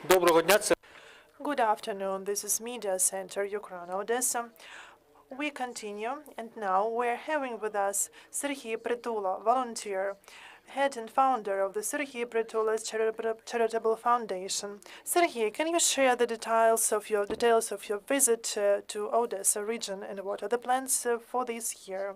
Доброго дня. Good afternoon. This is Media Center Ukraine, Odessa. We continue, and now we're having with us Serhii Prytula, volunteer, head and founder of the Serhii Prytula's Charitable Foundation. Serhii, can you share the details of your visit to Odessa region, and what are the plans for this year?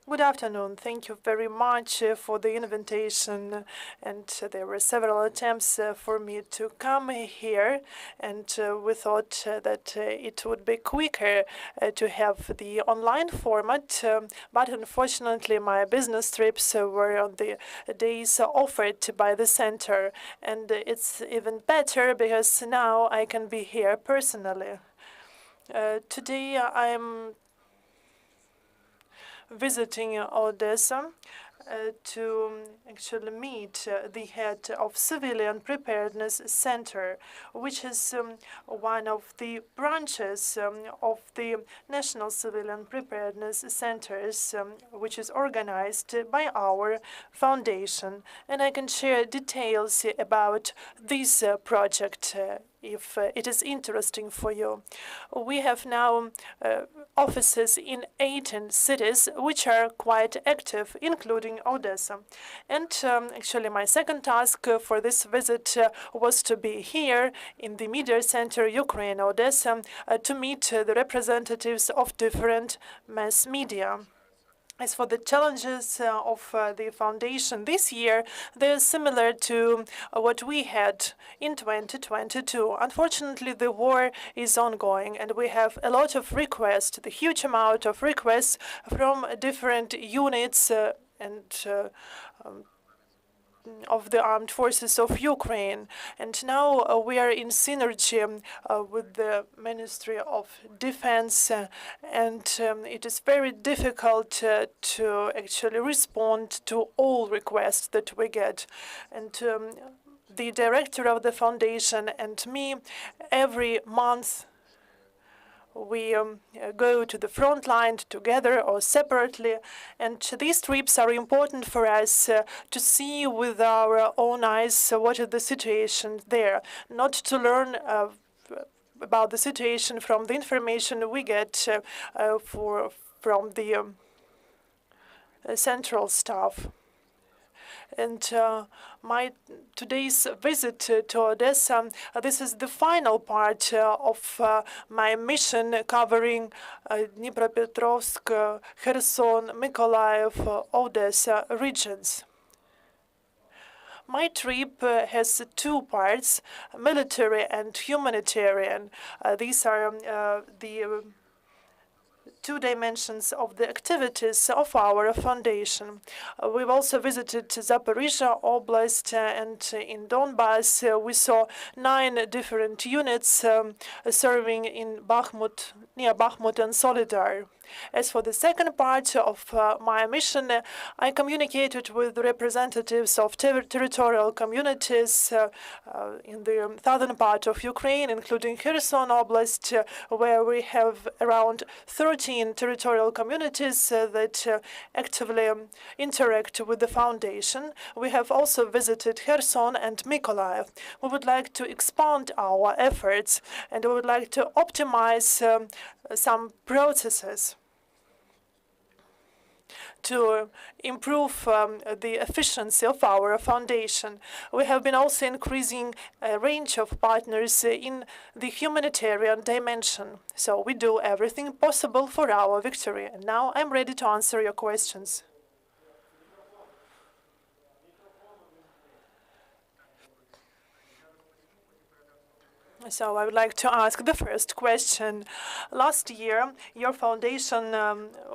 Good afternoon. Thank you very much for the invitation. And there were several attempts for me to come here, and we thought that it would be quicker to have the online format. But unfortunately, my business trips were on the days offered by the center, and it's even better because now I can be here personally. Today, I'm visiting Odessa to actually meet the head of Civilian Preparedness Center, which is one of the branches of the National Civilian Preparedness Centers, which is organized by our foundation. And I can share details about this project if it is interesting for you. We have now offices in 18 cities, which are quite active, including Odessa. And actually, my second task for this visit was to be here in the Media Center Ukraine, Odessa, to meet the representatives of different mass media. As for the challenges of the foundation this year, they're similar to what we had in 2022. Unfortunately, the war is ongoing, and we have a lot of requests, the huge amount of requests from different units of the armed forces of Ukraine. And now we are in synergy with the Ministry of Defense, and it is very difficult to actually respond to all requests that we get. And the director of the foundation and me, every month, we go to the front line together or separately, and these trips are important for us to see with our own eyes what is the situation there, not to learn about the situation from the information we get from the central staff. And my today's visit to Odessa, this is the final part of my mission covering Dnipropetrovsk, Kherson, Mykolaiv, Odessa regions. My trip has two parts, military and humanitarian. These are the two dimensions of the activities of our foundation. We've also visited Zaporizhia Oblast, and in Donbass we saw 9 different units serving in Bakhmut, near Bakhmut and Solidar. As for the second part of my mission, I communicated with representatives of territorial communities in the southern part of Ukraine, including Kherson Oblast, where we have around 13 territorial communities that actively interact with the foundation. We have also visited Kherson and Mykolaiv. We would like to expand our efforts, and we would like to optimize some processes to improve the efficiency of our foundation. We have been also increasing a range of partners in the humanitarian dimension. So we do everything possible for our victory. And now I'm ready to answer your questions. So I would like to ask the first question. Last year, your foundation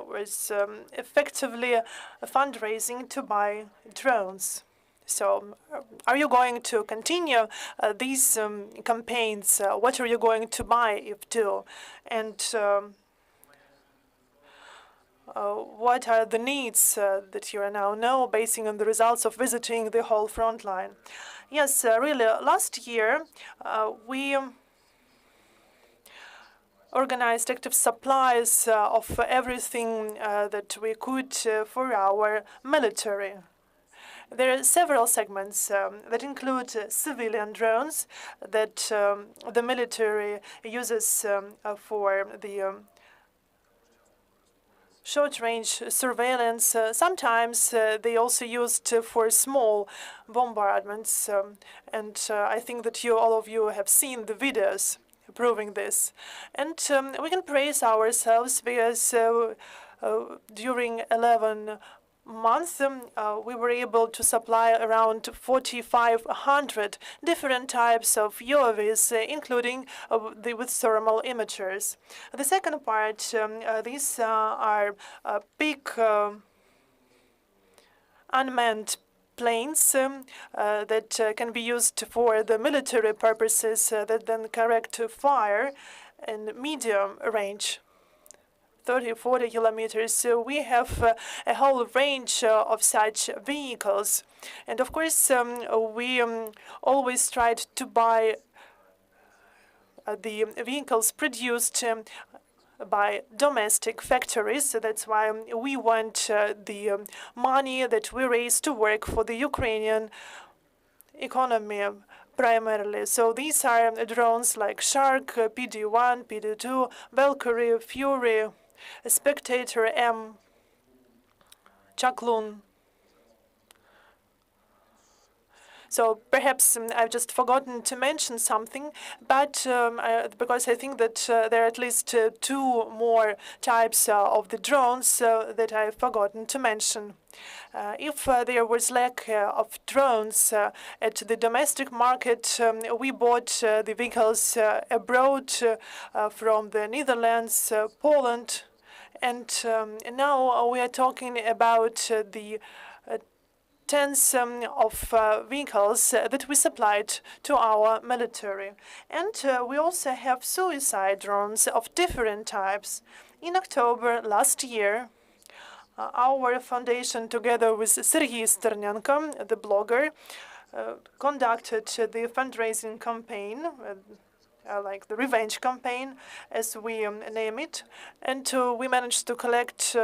was effectively fundraising to buy drones. So are you going to continue these campaigns? What are you going to buy, if do? And what are the needs that you now know, basing on the results of visiting the whole front line? Yes, really, last year we organized active supplies of everything that we could for our military. There are several segments that include civilian drones that the military uses for the short-range surveillance. Sometimes they also used for small bombardments, and I think that all of you have seen the videos proving this. And we can praise ourselves because during 11 months, we were able to supply around 4,500 different types of UAVs, including with thermal imagers. The second part, these are big unmanned planes that can be used for the military purposes that then correct fire in medium range. 30, 40 kilometers. So we have a whole range of such vehicles. And of course, we always tried to buy the vehicles produced by domestic factories. So that's why we want the money that we raise to work for the Ukrainian economy primarily. So these are drones like Shark, PD-1, PD-2, Valkyrie, Fury, Spectator M, Chaklun. So perhaps I've just forgotten to mention something, but because I think that there are at least two more types of the drones that I've forgotten to mention. If there was lack of drones at the domestic market, we bought the vehicles abroad from the Netherlands, Poland, and now we are talking about the tens of vehicles that we supplied to our military. And we also have suicide drones of different types. In October last year, our foundation, together with Serhii Prytula, the blogger, conducted the fundraising campaign, like the revenge campaign, as we name it, and we managed to collect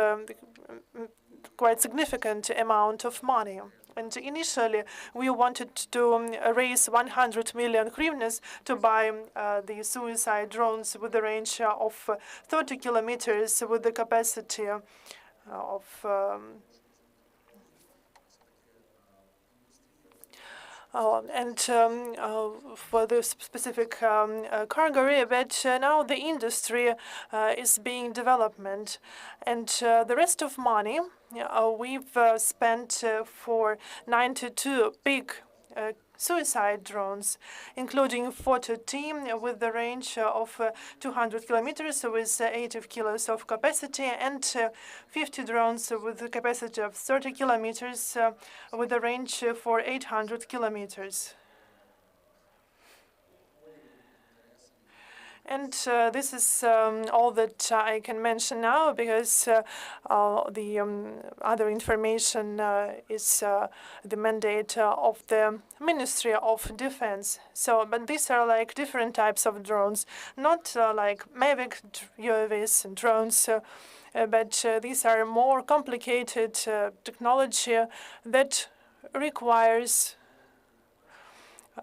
quite significant amount of money. And initially, we wanted to raise 100 million hryvnias to buy the suicide drones with a range of 30 kilometers with the capacity of for the specific cargo area, but now the industry is being developed, and the rest of money we've spent for 92 big suicide drones, including 40 team with the range of 200 kilometers with 80 kilos of capacity, and 50 drones with the capacity of 30 kilometers with a range for 800 kilometers. And this is all that I can mention now, because the other information is the mandate of the Ministry of Defense. So, but these are like different types of drones, not like Mavic UAVs and drones, but these are more complicated technology that requires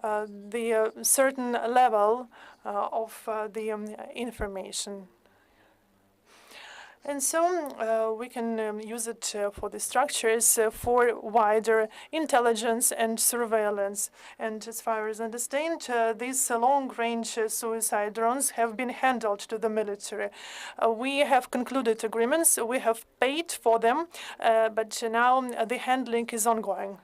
the certain level of the information. And so we can use it for the structures for wider intelligence and surveillance. And as far as I understand, these long-range suicide drones have been handled to the military. We have concluded agreements, we have paid for them, but now the handling is ongoing.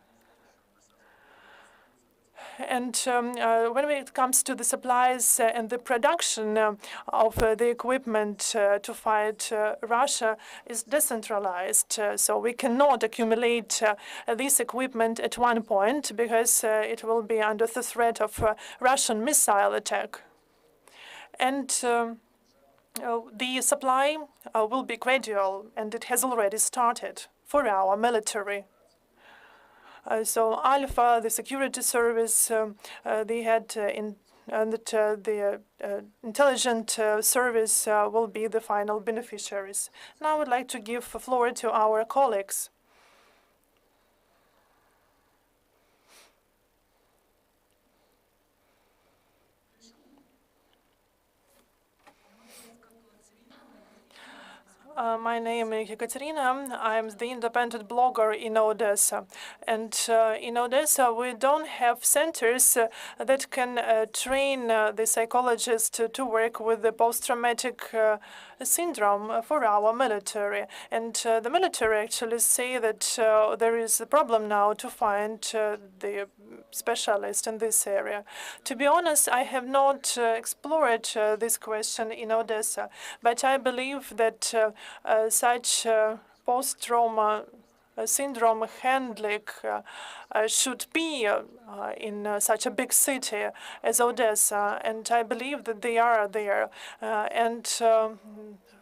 And when it comes to the supplies and the production of the equipment to fight Russia is decentralized. So we cannot accumulate this equipment at one point, because it will be under the threat of Russian missile attack. And the supply will be gradual, and it has already started for our military. So Alpha, the security service, they had the intelligent service will be the final beneficiaries. Now I would like to give the floor to our colleagues. My name is Ekaterina. I'm the independent blogger in Odessa. And in Odessa, we don't have centers that can train the psychologists to work with the post-traumatic syndrome for our military. And the military actually say that there is a problem now to find the specialist in this area. To be honest, I have not explored this question in Odessa, but I believe that such post-trauma syndrome handling should be in such a big city as Odessa, and I believe that they are there.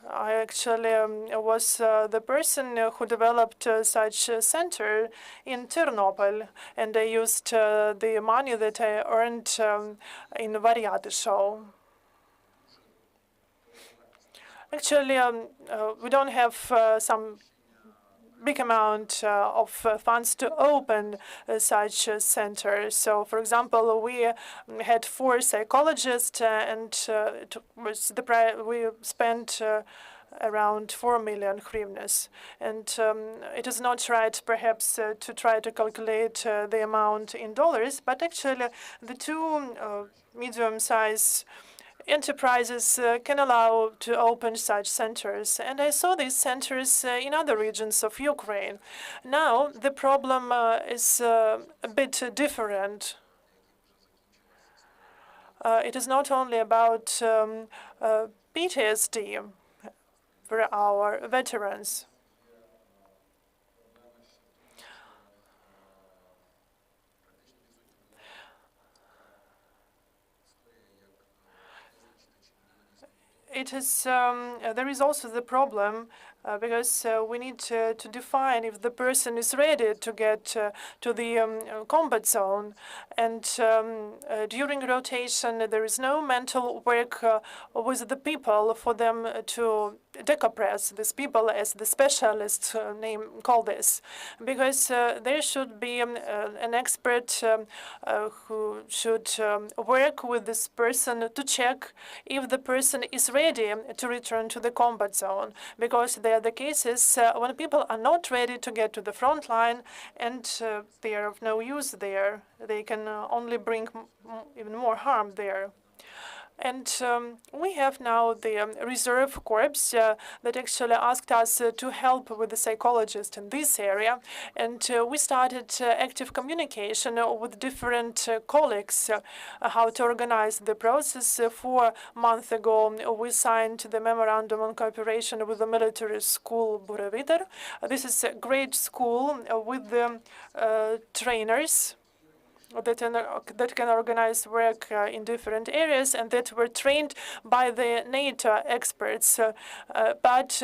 I actually was the person who developed such a center in Ternopil, and I used the money that I earned in Variety show. Actually, we don't have some big amount of funds to open such a center. So, for example, we had 4 psychologists, and we spent around 4 million hryvnias. And it is not right, perhaps, to try to calculate the amount in dollars, but actually the 2 medium-sized enterprises can allow to open such centers. And I saw these centers in other regions of Ukraine. Now, the problem is a bit different. It is not only about PTSD for our veterans. It is there is also the problem because we need to define if the person is ready to get to the combat zone. And during rotation, there is no mental work with the people for them to decompress these people, as the specialists call this, because there should be an expert who should work with this person to check if the person is ready to return to the combat zone, because there are the cases when people are not ready to get to the front line, and they are of no use there. They can only bring even more harm there. And we have now the reserve corps that actually asked us to help with the psychologist in this area. And we started active communication with different colleagues how to organize the process. 4 months ago, we signed the memorandum on cooperation with the military school Burevidar. This is a great school with the trainers that can organize work in different areas, and that were trained by the NATO experts. But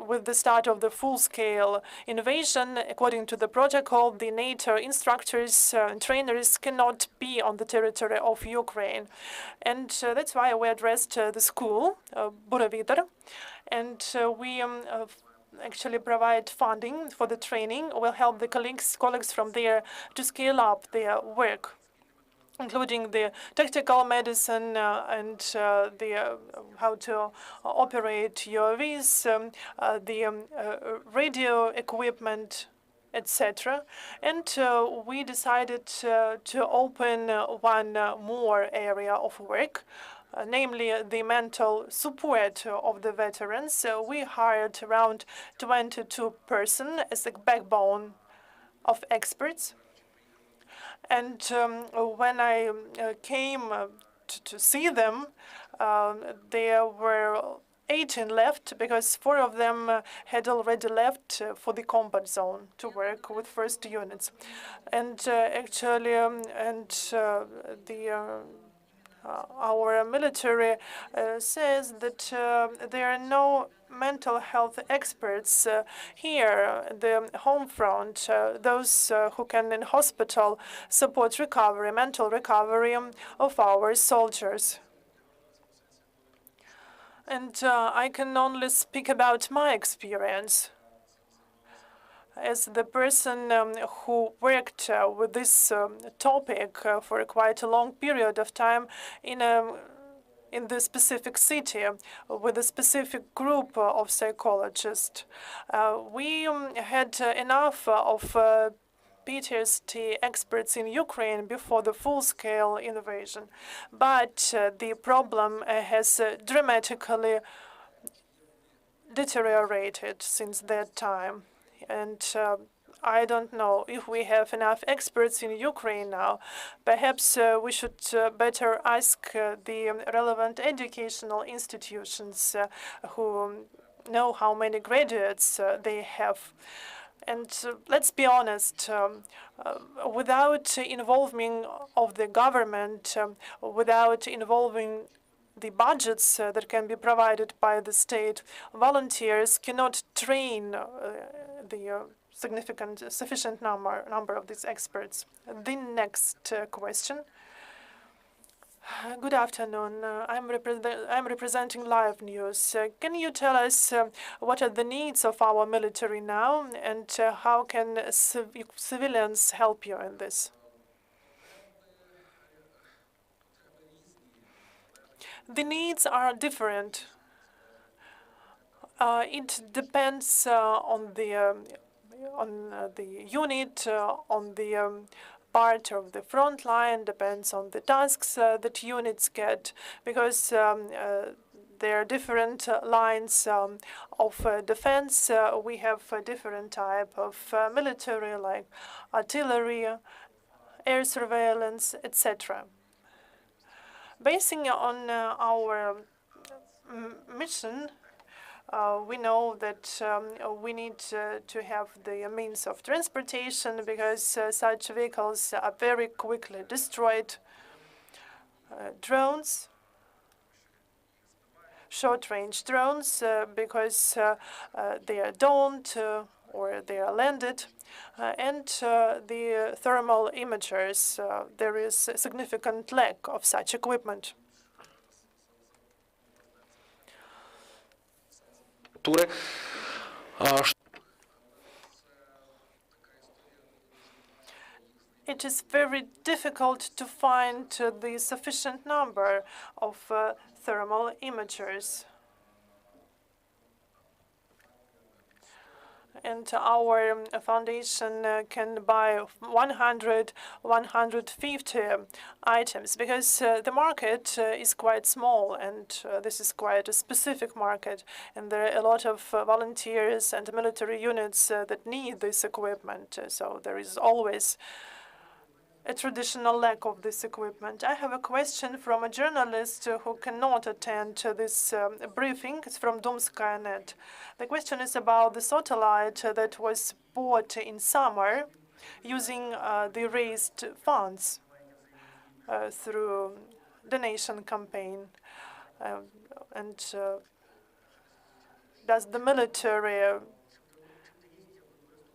with the start of the full-scale invasion, according to the protocol, the NATO instructors and trainers cannot be on the territory of Ukraine. And that's why we addressed the school, Burevidar, and we actually provide funding for the training. Will help the colleagues from there to scale up their work, including the tactical medicine and the how to operate UAVs, the radio equipment, etc. And we decided to open one more area of work, namely the mental support of the veterans. We hired around 22 persons as the backbone of experts. And when I came to see them, there were 18 left, because 4 of them had already left for the combat zone to work with first units. And actually, our military says that there are no mental health experts here, the home front, those who can in hospital support recovery, mental recovery of our soldiers. And I can only speak about my experience as the person who worked with this topic for quite a long period of time in a in this specific city with a specific group of psychologists. We had enough of PTSD experts in Ukraine before the full-scale invasion, but the problem has dramatically deteriorated since that time. And I don't know if we have enough experts in Ukraine now. Perhaps we should better ask the relevant educational institutions who know how many graduates they have. And let's be honest, without involving of the government, without involving the budgets that can be provided by the state, volunteers cannot train the sufficient number of these experts. The next question. Good afternoon. I'm representing Live News. Can you tell us what are the needs of our military now, and how can civilians help you in this? The needs are different. It depends on the unit, on the part of the front line, depends on the tasks that units get, because there are different lines of defense. We have a different type of military, like artillery, air surveillance, etc. Basing on our mission, we know that we need to have the means of transportation, because such vehicles are very quickly destroyed. Drones, short-range drones, because they are domed or they are landed, and the thermal imagers. There is a significant lack of such equipment. It is very difficult to find the sufficient number of thermal imagers. And our foundation can buy 100, 150 items, because the market is quite small, and this is quite a specific market, and there are a lot of volunteers and military units that need this equipment. So there is always a traditional lack of this equipment. I have a question from a journalist who cannot attend this briefing. It's from Dumskaya.net. The question is about the satellite that was bought in summer using the raised funds through donation campaign. And does the military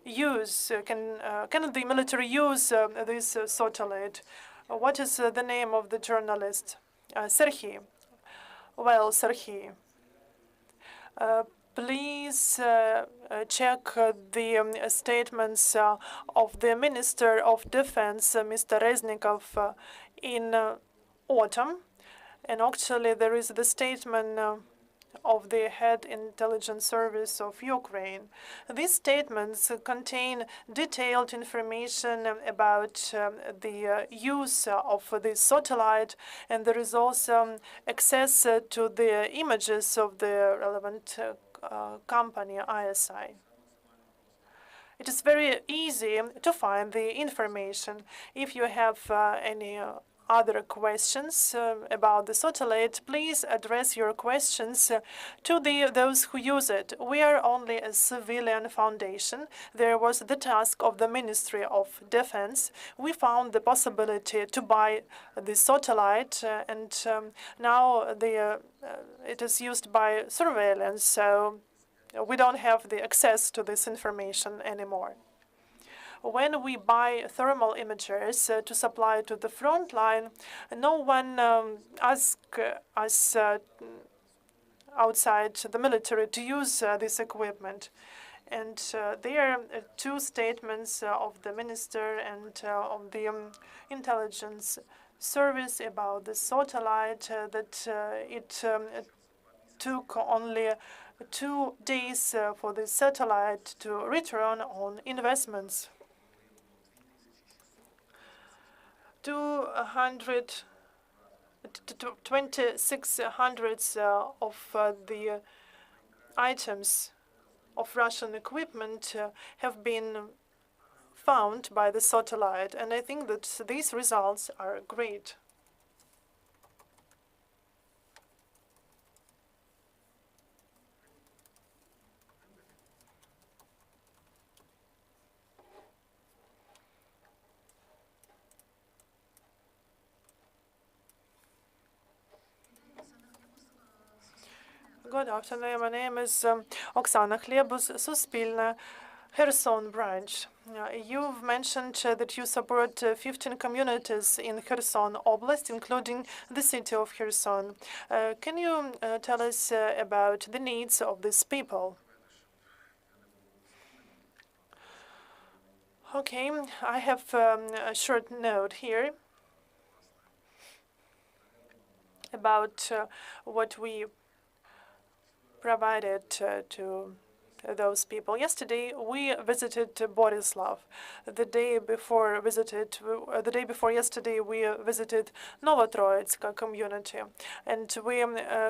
can the military use this satellite? What is the name of the journalist? Serhii. Well, Serhii, please check the statements of the Minister of Defense, Mr. Reznikov, in autumn. And actually, there is the statement of the head intelligence service of Ukraine. These statements contain detailed information about the use of this satellite, and there is also access to the images of the relevant company, ISI. It is very easy to find the information. If you have any other questions about the satellite, please address your questions to those who use it. We are only a civilian foundation. There was the task of the Ministry of Defense. We found the possibility to buy the satellite, and now it is used by surveillance, so we don't have the access to this information anymore. When we buy thermal imagers to supply to the front line, no one asks us outside the military to use this equipment. And there are two statements of the minister and of the intelligence service, about the satellite, that it took only 2 days for the satellite to return on investments. 2,600 of the items of Russian equipment have been found by the satellite, and I think that these results are great. Good afternoon. My name is Oksana Khlebus, Suspilna, Kherson branch. You've mentioned that you support 15 communities in Kherson Oblast, including the city of Kherson. Can you tell us about the needs of these people? Okay, I have a short note here about what we provided to those people. Yesterday, we visited Borislav. The day before yesterday, we visited Novotroitsk community, and we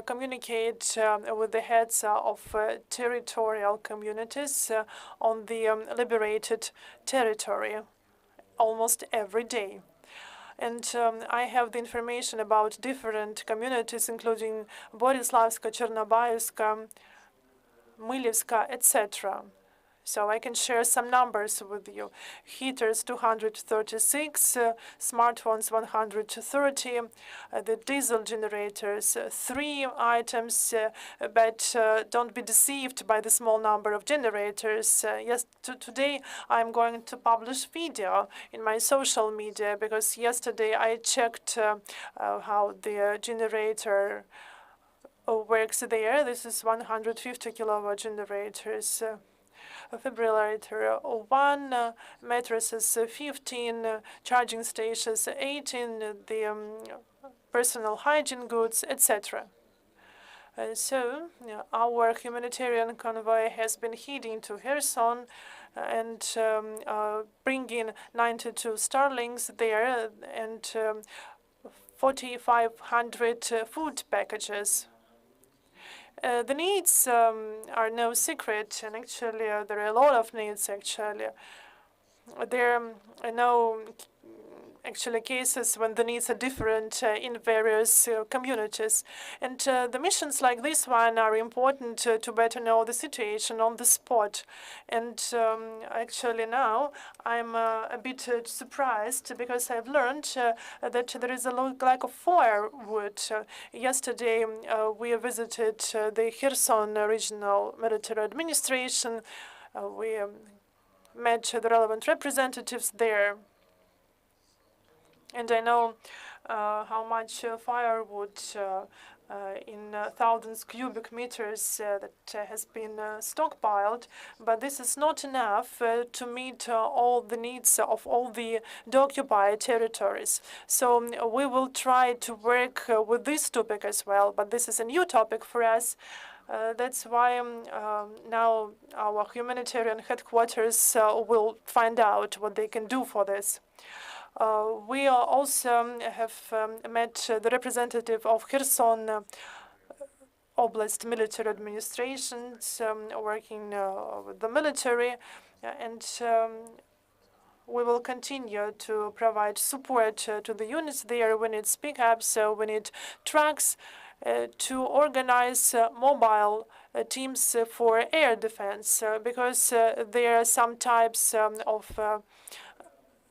communicate with the heads of territorial communities on the liberated territory almost every day. And I have the information about different communities, including Borislavska, Chernobyevska, Mylivska, etc. So I can share some numbers with you. Heaters 236, smartphones 130, the diesel generators 3 items, but don't be deceived by the small number of generators. Today I'm going to publish video in my social media, because yesterday I checked how the generator works there. This is 150 kilowatt generators. A defibrillator 1, mattresses 15, charging stations 18, the personal hygiene goods, etc. So our humanitarian convoy has been heading to Kherson and bringing 92 Starlings there and 4,500 food packages. The needs are no secret, and actually there are a lot of needs. Actually, there are no cases when the needs are different in various communities, and the missions like this one are important to better know the situation on the spot. And actually now I'm a bit surprised, because I've learned that there is a lack of firewood. Yesterday we visited the Kherson Regional Military Administration. We met the relevant representatives there. And I know how much firewood in thousands cubic meters that has been stockpiled, but this is not enough to meet all the needs of all the occupied territories. So we will try to work with this topic as well, but this is a new topic for us. That's why now our humanitarian headquarters will find out what they can do for this. We also have met the representative of Kherson Oblast military administrations working with the military, and we will continue to provide support to the units there. We need pickups, we need trucks to organize mobile teams for air defense, because there are some types of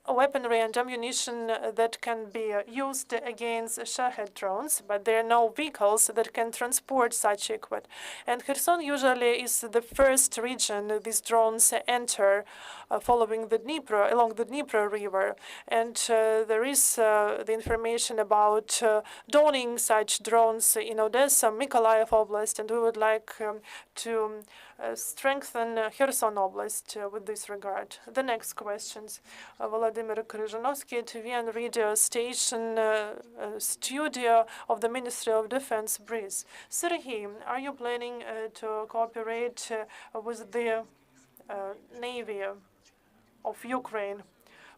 weaponry and ammunition that can be used against Shahed drones, but there are no vehicles that can transport such equipment. And Kherson usually is the first region these drones enter, following the Dnipro, along the Dnipro River. And there is the information about donning such drones in Odessa, Mykolaiv Oblast, and we would like to strengthen Kherson Oblast with this regard. The next questions. Volodymyr Vladimir Kryzhanovsky TV and radio station studio of the Ministry of Defense, Breeze. Serhii, are you planning to cooperate with the Navy of Ukraine?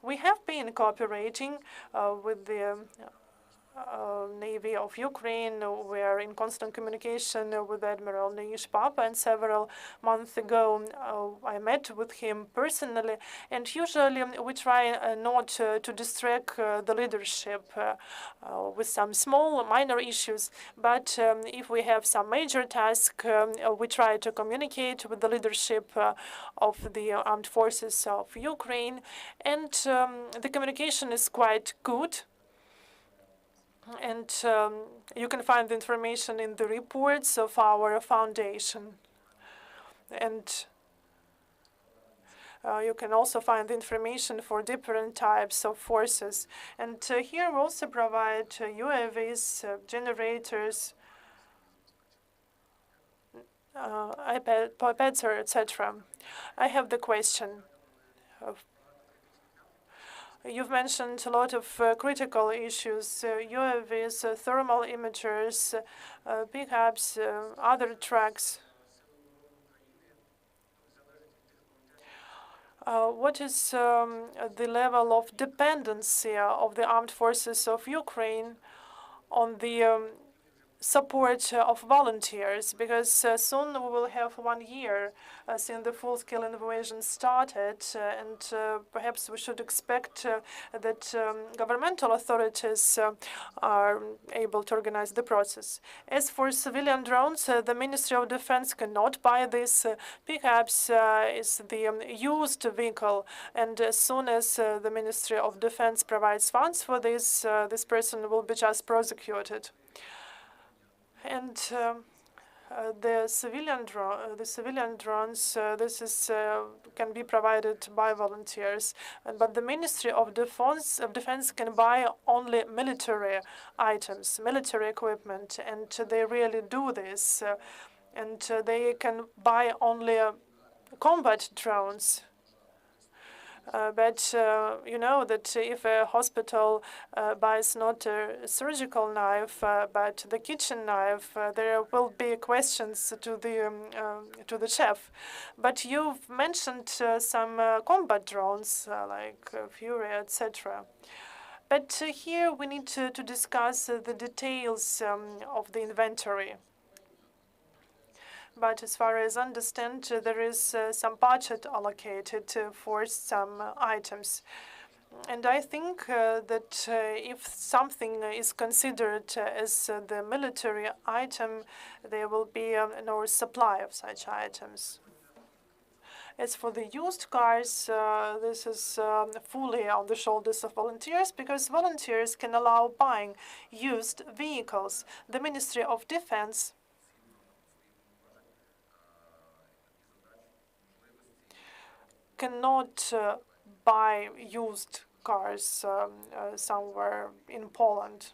We have been cooperating with the Navy of Ukraine. We are in constant communication with Admiral Neish Papa, and several months ago I met with him personally, and usually we try not to distract the leadership with some small minor issues, but if we have some major task, we try to communicate with the leadership of the armed forces of Ukraine, and the communication is quite good. And you can find the information in the reports of our foundation. And you can also find information for different types of forces. And here we also provide UAVs, generators, iPads, etc. I have the question. You've mentioned a lot of critical issues, UAVs, thermal imagers, pickups, other trucks. What is the level of dependency of the armed forces of Ukraine on the support of volunteers? Because soon we will have 1 year since the full-scale invasion started, and perhaps we should expect that governmental authorities are able to organize the process. As for civilian drones, the Ministry of Defense cannot buy this. Pickups is the used vehicle, and as soon as the Ministry of Defense provides funds for this, this person will be just prosecuted. And the civilian drones, this is can be provided by volunteers, but the Ministry of Defense can buy only military items, military equipment, and they really do this. And they can buy only combat drones. But you know that if a hospital buys not a surgical knife but the kitchen knife, there will be questions to the chef. But you've mentioned some combat drones like Fury, etc. But here we need to discuss the details of the inventory. But as far as I understand, there is some budget allocated for some items. And I think that if something is considered as the military item, there will be no supply of such items. As for the used cars, this is fully on the shoulders of volunteers, because volunteers can allow buying used vehicles. The Ministry of Defense cannot buy used cars somewhere in Poland.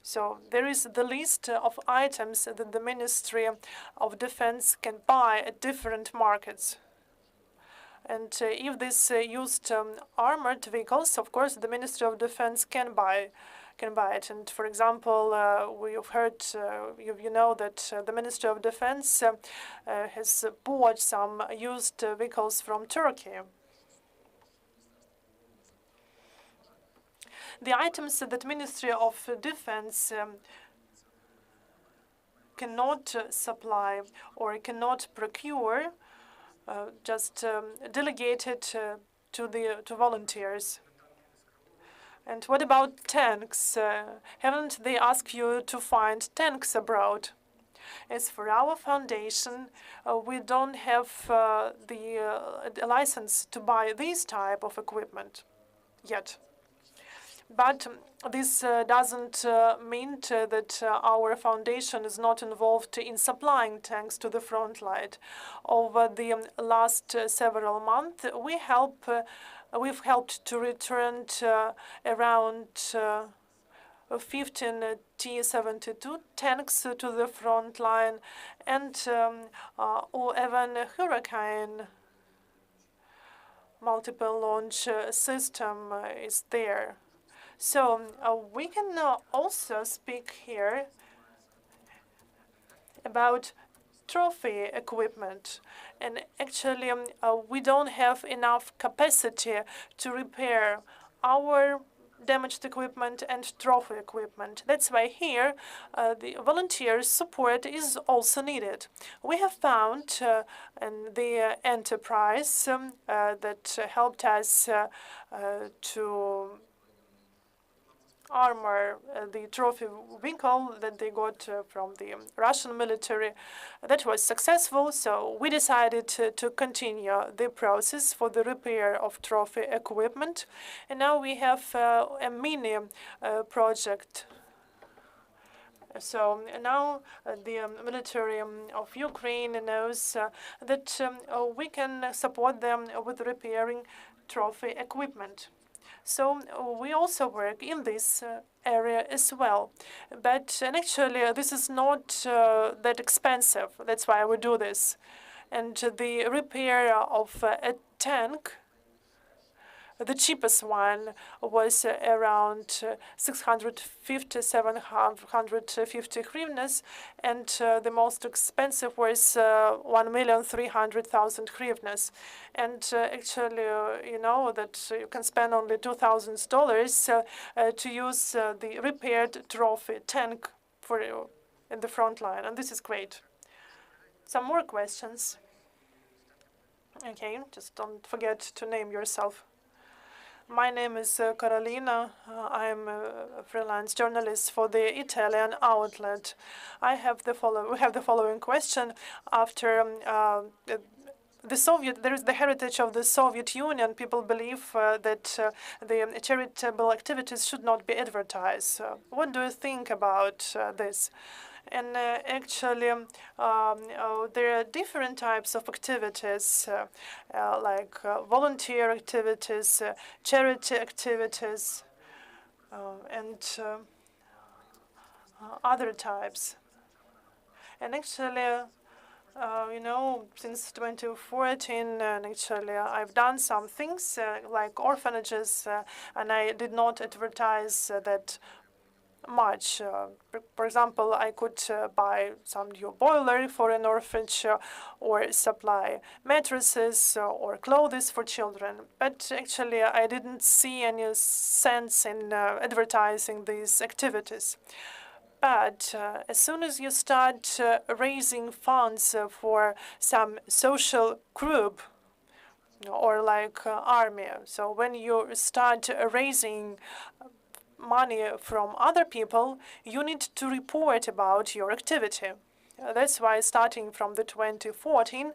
So there is the list of items that the Ministry of Defense can buy at different markets. And if these used armored vehicles, of course, the Ministry of Defense can buy it. And for example, we've heard, you know that the Ministry of Defense has bought some used vehicles from Turkey. The items that Ministry of Defense cannot supply or cannot procure, just delegated to volunteers. And what about tanks? Haven't they asked you to find tanks abroad? As for our foundation, we don't have the license to buy this type of equipment yet. But this doesn't mean that our foundation is not involved in supplying tanks to the front line. Over the last several months, we've helped to return around 15 T-72 tanks to the front line, and or even Hurricane multiple launch system is there. So we can also speak here about trophy equipment. And actually, we don't have enough capacity to repair our damaged equipment and trophy equipment. That's why here the volunteer support is also needed. We have found in the enterprise that helped us to armor the trophy vehicle that they got from the Russian military. That was successful, so we decided to continue the process for the repair of trophy equipment. And now we have a mini project. So now the military of Ukraine knows that we can support them with repairing trophy equipment. So we also work in this area as well. But and actually, this is not that expensive. That's why we do this. And the repair of a tank, the cheapest one was around 650, 750 hryvnias, and the most expensive was 1,300,000 hryvnias. And actually, you know that you can spend only $2,000 to use the repaired trophy tank for in the front line, and this is great. Some more questions? Okay, just don't forget to name yourself. My name is Carolina. I'm a freelance journalist for the Italian outlet. We have the following question. After there is the heritage of the Soviet Union. People believe that the charitable activities should not be advertised. What do you think about this? And actually, there are different types of activities, like volunteer activities, charity activities, and other types. And actually, you know, since 2014, and actually, I've done some things like orphanages, and I did not advertise that much. For example, I could buy some new boiler for an orphanage or supply mattresses or clothes for children. But actually, I didn't see any sense in advertising these activities. But as soon as you start raising funds for some social group, or like army, so when you start raising money from other people, you need to report about your activity. That's why starting from the 2014,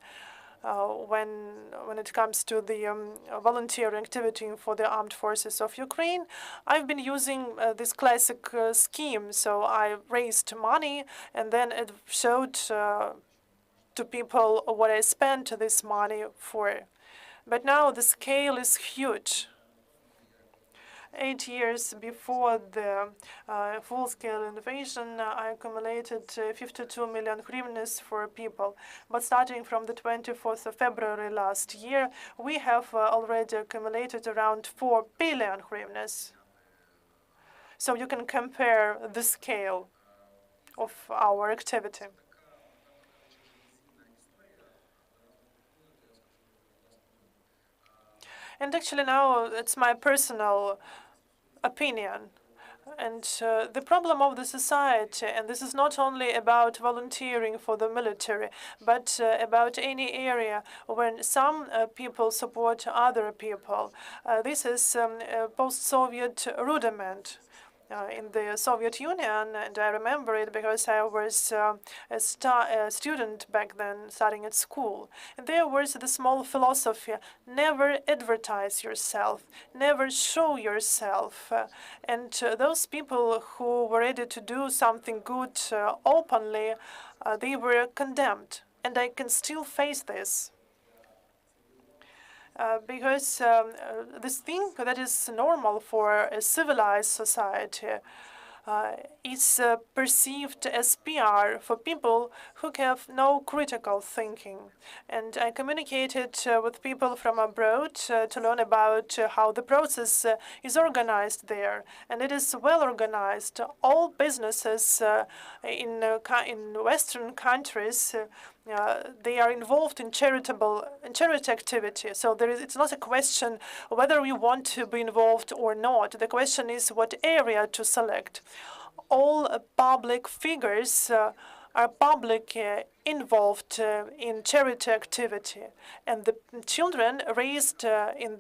when it comes to the volunteer activity for the armed forces of Ukraine, I've been using this classic scheme. So I raised money and then it showed to people what I spent this money for. But now the scale is huge. 8 years before the full-scale invasion, I accumulated 52 million hryvnias for people. But starting from the 24th of February last year, we have already accumulated around 4 billion hryvnias. So you can compare the scale of our activity. And actually now it's my personal opinion. And the problem of the society, and this is not only about volunteering for the military, but about any area when some people support other people. This is a post-Soviet rudiment. In the Soviet Union, and I remember it because I was a student back then studying at school. And there was the small philosophy, never advertise yourself, never show yourself. And those people who were ready to do something good openly, they were condemned. And I can still face this. Because this thing that is normal for a civilized society, is perceived as PR for people who have no critical thinking. And I communicated with people from abroad to learn about how the process is organized there. And it is well organized. All businesses in Western countries they are involved in charity activity. So it's not a question whether we want to be involved or not. The question is what area to select. All public figures are public involved in charity activity, and the children raised in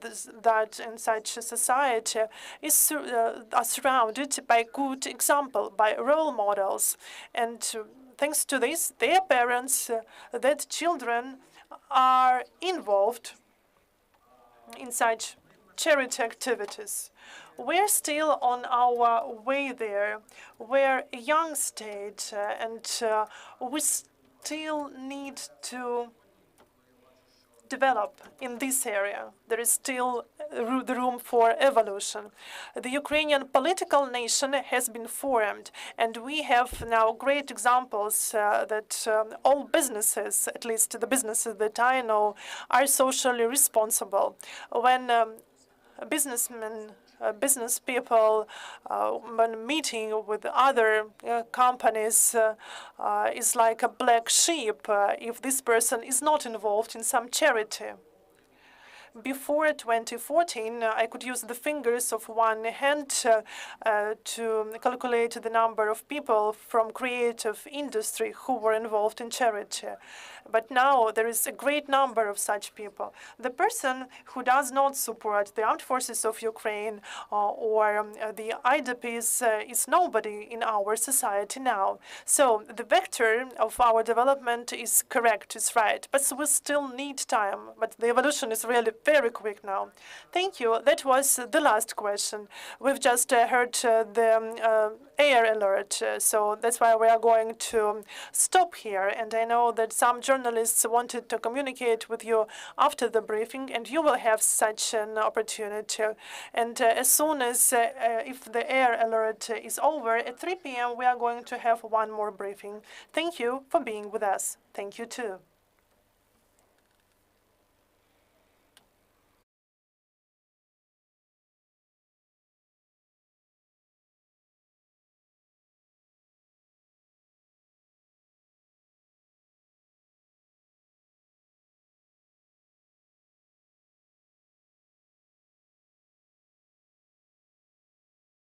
such a society are surrounded by good example, by role models, and thanks to this, their parents, that children are involved in such charity activities. We're still on our way there. We're a young state, and we still need to develop in this area. There is still the room for evolution. The Ukrainian political nation has been formed, and we have now great examples that all businesses, at least the businesses that I know, are socially responsible. When businessmen, business people, when meeting with other companies, is like a black sheep if this person is not involved in some charity. Before 2014, I could use the fingers of one hand to calculate the number of people from creative industry who were involved in charity. But now there is a great number of such people. The person who does not support the armed forces of Ukraine or the IDPs is nobody in our society now. So the vector of our development is correct, is right, but we still need time. But the evolution is really very quick now. Thank you. That was the last question. We've just heard the air alert, so that's why we are going to stop here. And I know that some journalists wanted to communicate with you after the briefing, and you will have such an opportunity. And as soon as, if the air alert is over, at 3 p.m. we are going to have one more briefing. Thank you for being with us. Thank you too.